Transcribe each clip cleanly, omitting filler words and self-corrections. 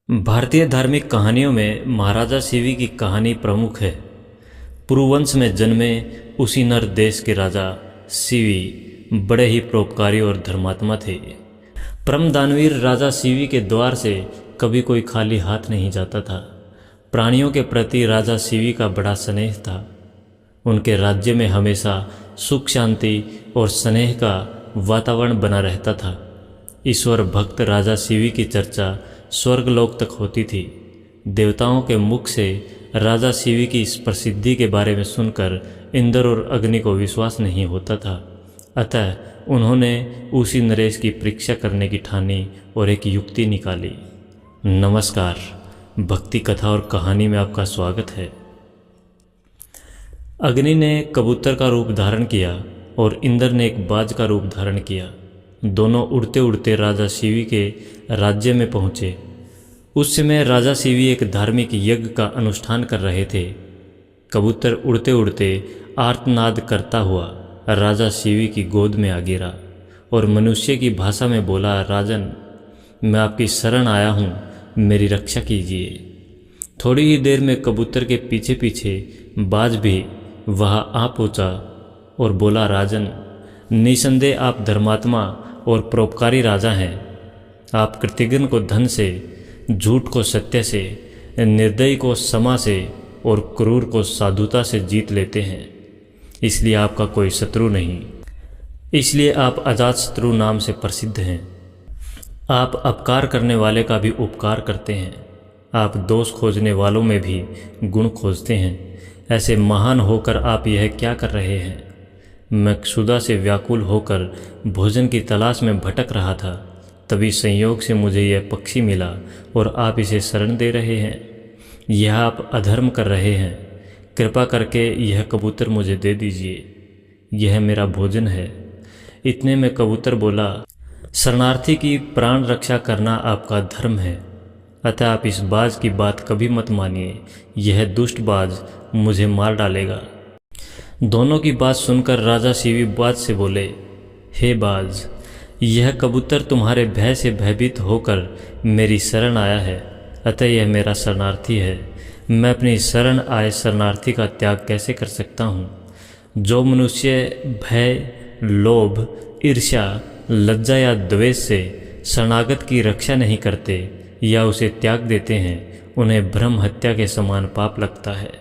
भारतीय धार्मिक कहानियों में महाराजा शिवी की कहानी प्रमुख है। पुरुवंश में जन्मे उसी नर देश के राजा शिवी बड़े ही परोपकारी और धर्मात्मा थे। परम दानवीर राजा शिवी के द्वार से कभी कोई खाली हाथ नहीं जाता था। प्राणियों के प्रति राजा शिवी का बड़ा स्नेह था। उनके राज्य में हमेशा सुख शांति और स्नेह का वातावरण बना रहता था। ईश्वर भक्त राजा शिवी की चर्चा स्वर्गलोक तक होती थी। देवताओं के मुख से राजा शिवी की इस प्रसिद्धि के बारे में सुनकर इंद्र और अग्नि को विश्वास नहीं होता था। अतः उन्होंने उसी नरेश की परीक्षा करने की ठानी और एक युक्ति निकाली। नमस्कार, भक्ति कथा और कहानी में आपका स्वागत है। अग्नि ने कबूतर का रूप धारण किया और इंद्र ने एक बाज का रूप धारण किया। दोनों उड़ते उड़ते राजा शिवी के राज्य में पहुँचे। उस समय राजा शिवी एक धार्मिक यज्ञ का अनुष्ठान कर रहे थे। कबूतर उड़ते उड़ते आर्तनाद करता हुआ राजा शिवी की गोद में आ गिरा और मनुष्य की भाषा में बोला, राजन, मैं आपकी शरण आया हूँ, मेरी रक्षा कीजिए। थोड़ी ही देर में कबूतर के पीछे पीछे बाज भी वहाँ आ पहुँचा और बोला, राजन, निसंदेह आप धर्मात्मा और परोपकारी राजा हैं। आप कृतघ्न को धन से, झूठ को सत्य से, निर्दयी को क्षमा से और क्रूर को साधुता से जीत लेते हैं। इसलिए आपका कोई शत्रु नहीं। इसलिए आप अजातशत्रु नाम से प्रसिद्ध हैं। आप अपकार करने वाले का भी उपकार करते हैं। आप दोष खोजने वालों में भी गुण खोजते हैं। ऐसे महान होकर आप यह क्या कर रहे हैं? मैं क्षुधा से व्याकुल होकर भोजन की तलाश में भटक रहा था। तभी संयोग से मुझे यह पक्षी मिला और आप इसे शरण दे रहे हैं। यह आप अधर्म कर रहे हैं। कृपा करके यह कबूतर मुझे दे दीजिए। यह मेरा भोजन है। इतने में कबूतर बोला, शरणार्थी की प्राण रक्षा करना आपका धर्म है। अतः आप इस बाज की बात कभी मत मानिए। यह दुष्ट बाज मुझे मार डालेगा। दोनों की बात सुनकर राजा शिवी बाज से बोले, हे बाज, यह कबूतर तुम्हारे भय से भयभीत होकर मेरी शरण आया है। अतः यह मेरा शरणार्थी है। मैं अपनी शरण आए शरणार्थी का त्याग कैसे कर सकता हूँ? जो मनुष्य भय, लोभ, ईर्ष्या, लज्जा या द्वेष से शरणागत की रक्षा नहीं करते या उसे त्याग देते हैं, उन्हें ब्रह्म हत्या के समान पाप लगता है।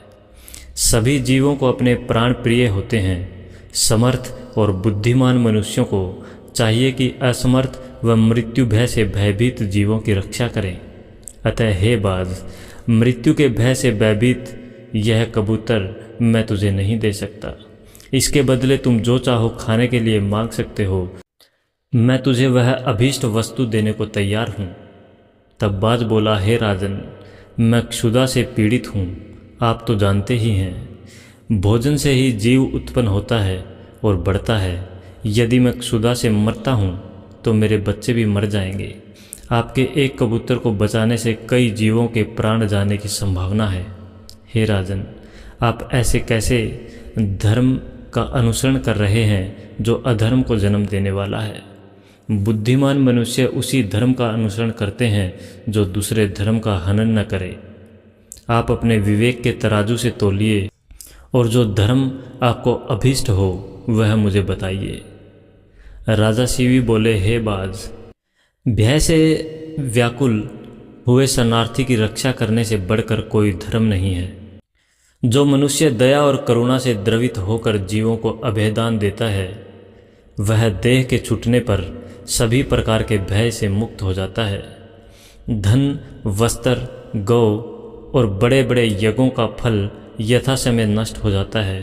सभी जीवों को अपने प्राण प्रिय होते हैं। समर्थ और बुद्धिमान मनुष्यों को चाहिए कि असमर्थ व मृत्यु भय से भयभीत जीवों की रक्षा करें। अतः हे बाज, मृत्यु के भय से भयभीत यह कबूतर मैं तुझे नहीं दे सकता। इसके बदले तुम जो चाहो खाने के लिए मांग सकते हो। मैं तुझे वह अभीष्ट वस्तु देने को तैयार हूँ। तब बाज बोला, हे राजन, मैं क्षुधा से पीड़ित हूँ। आप तो जानते ही हैं, भोजन से ही जीव उत्पन्न होता है और बढ़ता है। यदि मैं क्षुधा से मरता हूँ तो मेरे बच्चे भी मर जाएंगे। आपके एक कबूतर को बचाने से कई जीवों के प्राण जाने की संभावना है। हे राजन, आप ऐसे कैसे धर्म का अनुसरण कर रहे हैं जो अधर्म को जन्म देने वाला है? बुद्धिमान मनुष्य उसी धर्म का अनुसरण करते हैं जो दूसरे धर्म का हनन न करे। आप अपने विवेक के तराजू से तौलिए और जो धर्म आपको अभीष्ट हो वह मुझे बताइए। राजा शिवी बोले, हे बाज, भय से व्याकुल हुए शरणार्थी की रक्षा करने से बढ़कर कोई धर्म नहीं है। जो मनुष्य दया और करुणा से द्रवित होकर जीवों को अभयदान देता है, वह देह के छूटने पर सभी प्रकार के भय से मुक्त हो जाता है। धन, वस्त्र, गौ और बड़े बड़े यज्ञों का फल यथा समय नष्ट हो जाता है,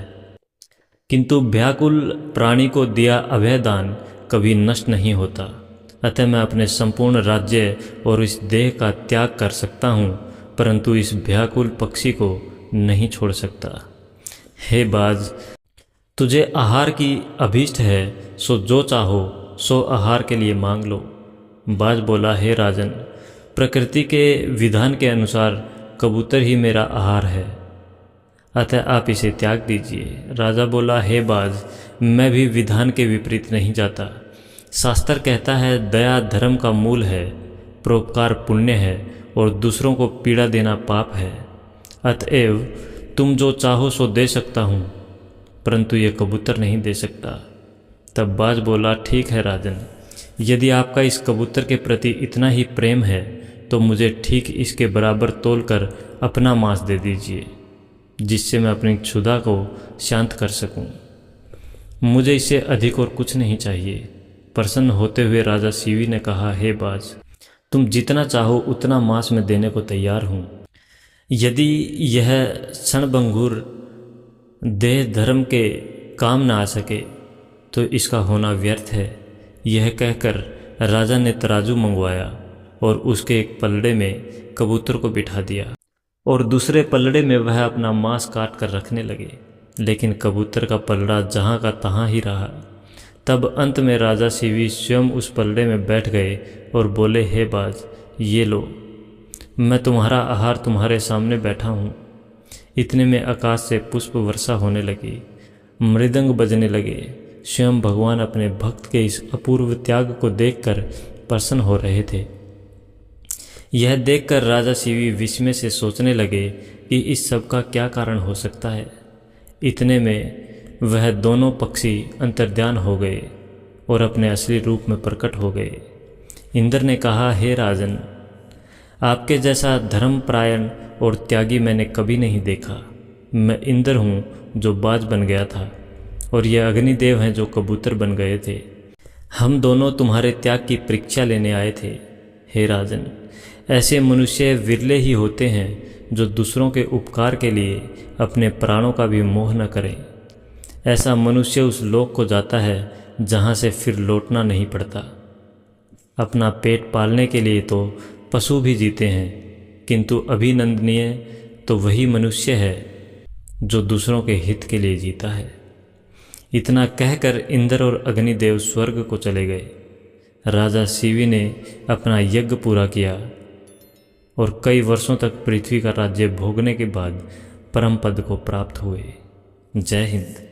किंतु व्याकुल प्राणी को दिया अभयदान कभी नष्ट नहीं होता। अतः मैं अपने संपूर्ण राज्य और इस देह का त्याग कर सकता हूँ, परंतु इस व्याकुल पक्षी को नहीं छोड़ सकता। हे बाज, तुझे आहार की अभीष्ट है, सो जो चाहो सो आहार के लिए मांग लो। बाज बोला, हे राजन, प्रकृति के विधान के अनुसार कबूतर ही मेरा आहार है। अतः आप इसे त्याग दीजिए। राजा बोला, हे बाज, मैं भी विधान के विपरीत नहीं जाता। शास्त्र कहता है, दया धर्म का मूल है, परोपकार पुण्य है और दूसरों को पीड़ा देना पाप है। अतएव तुम जो चाहो सो दे सकता हूँ, परंतु ये कबूतर नहीं दे सकता। तब बाज बोला, ठीक है राजन, यदि आपका इस कबूतर के प्रति इतना ही प्रेम है तो मुझे ठीक इसके बराबर तोलकर अपना मांस दे दीजिए, जिससे मैं अपनी क्षुधा को शांत कर सकूं। मुझे इससे अधिक और कुछ नहीं चाहिए। प्रसन्न होते हुए राजा सीवी ने कहा, हे बाज, तुम जितना चाहो उतना मांस में देने को तैयार हूँ। यदि यह क्षणभंगुर देह धर्म के काम न आ सके तो इसका होना व्यर्थ है। यह कहकर राजा ने तराजू मंगवाया और उसके एक पलड़े में कबूतर को बिठा दिया और दूसरे पलड़े में वह अपना मांस काट कर रखने लगे, लेकिन कबूतर का पलड़ा जहाँ का तहाँ ही रहा। तब अंत में राजा सीवी स्वयं उस पलड़े में बैठ गए और बोले, हे बाज, ये लो, मैं तुम्हारा आहार तुम्हारे सामने बैठा हूँ। इतने में आकाश से पुष्प वर्षा होने लगी, मृदंग बजने लगे। स्वयं भगवान अपने भक्त के इस अपूर्व त्याग को देखकर प्रसन्न हो रहे थे। यह देखकर राजा सीवी विस्मय से सोचने लगे कि इस सब का क्या कारण हो सकता है। इतने में वह दोनों पक्षी अंतर्ध्यान हो गए और अपने असली रूप में प्रकट हो गए। इंद्र ने कहा, हे राजन, आपके जैसा धर्मपरायण और त्यागी मैंने कभी नहीं देखा। मैं इंद्र हूँ जो बाज बन गया था और ये अग्निदेव हैं जो कबूतर बन गए थे। हम दोनों तुम्हारे त्याग की परीक्षा लेने आए थे। हे राजन, ऐसे मनुष्य विरले ही होते हैं जो दूसरों के उपकार के लिए अपने प्राणों का भी मोह न करें। ऐसा मनुष्य उस लोक को जाता है जहाँ से फिर लौटना नहीं पड़ता। अपना पेट पालने के लिए तो पशु भी जीते हैं, किंतु अभिनंदनीय तो वही मनुष्य है जो दूसरों के हित के लिए जीता है। इतना कहकर इंद्र और अग्निदेव स्वर्ग को चले गए। राजा सीवी ने अपना यज्ञ पूरा किया और कई वर्षों तक पृथ्वी का राज्य भोगने के बाद परम पद को प्राप्त हुए। जय हिंद।